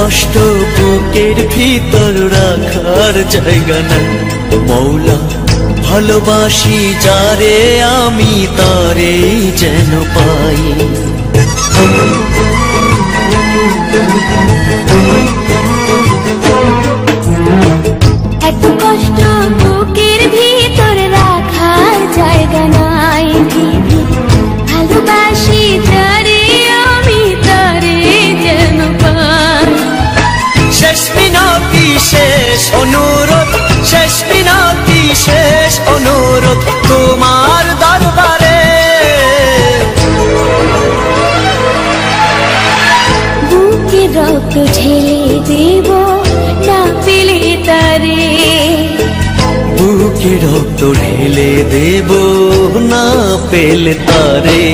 কষ্ট বুকের ভিতর রাখার জায়গা নাই। মৌলা ভালোবাসি যারে আমি তারে যেন পাই। এত কষ্ট বুকের ভিতর রাখার জায়গা নাই। ভালোবাসি যারে আমি তারে যেন পাই। শেষ মিনতি শেষ অনুরোধ, শেষ মিনতি শেষ অনুরোধ তোমার দরবারে। বুকে রক্ত ঢেলে দেব না পেলে তারে। বুকে রক্ত ঢেলে দেব না পেলে তারে।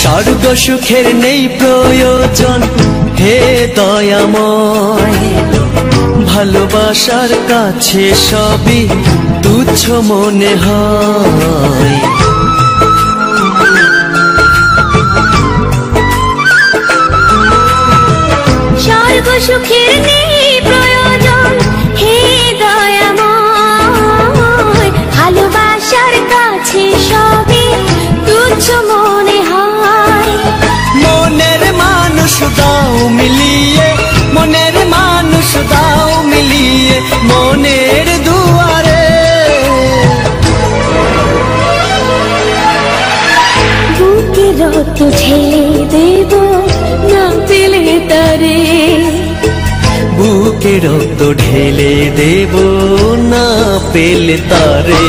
স্বর্গ সুখের নেই প্রয়োজন হে দয়াময়। ভালোবাসার কাছে সবই তুচ্ছ মনে হয়। স্বর্গ সুখের নেই প্রয়োজন হে দয়াময়। ভালোবাসার কাছে সবই তুচ্ছ মনে হয়। মনের মানুষ দাও মিলিয়ে, মনের মানুষ দাও মিলিয়ে মনের দুয়ারে। বুকে রক্ত ঢেলে দেব না পেলে তারে। বুকে রক্ত ঢেলে দেব না পেলে তারে।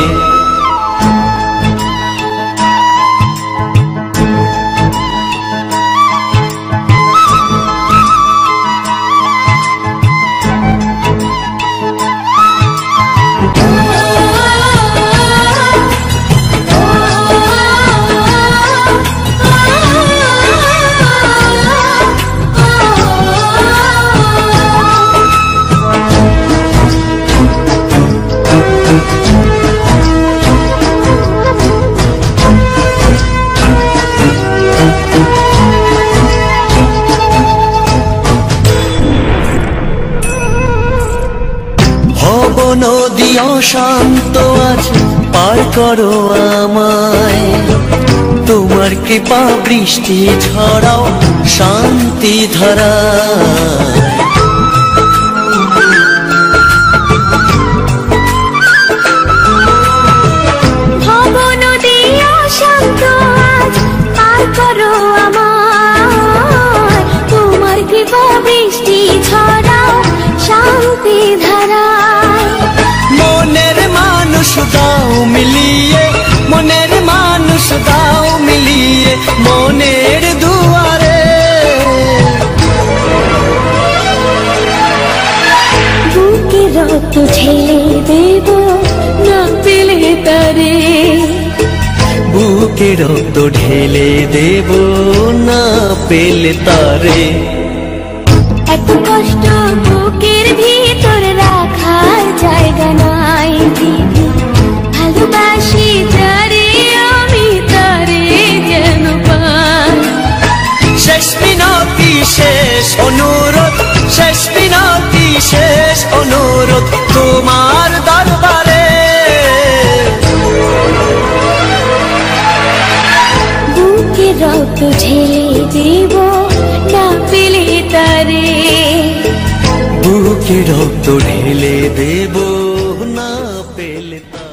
নদী অশান্ত আজ পার করো আমায়। তোমার কৃপা বৃষ্টি ঝরাও শান্তি ধারায়। ভব নদী অশান্ত আজ পার করো আমায়। তোমার কৃপা বৃষ্টি ঝরাও শান্তি ধারায়। মনের মানুষ দাও মিলিয়ে, মনের মানুষ দাও মিলিয়ে মনের দুয়ারে। বুকে রক্ত ঢেলে দেব না পেলে তারে। বুকে রক্ত ঢেলে দেব না পেলে তারে। এত কষ্ট বুকের ভিতর রাখার জায়গা নাই। ভালোবাসি যারে আমি তারে যেন পাই। শেষ মিনতি শেষ অনুরোধ, শেষ মিনতি শেষ অনুরোধ তোমার দরবারে। বুকে রক্ত ঢেলে দেব না পেলে তারে। বুকে রক্ত ঢেলে দেব না পেলে তারে।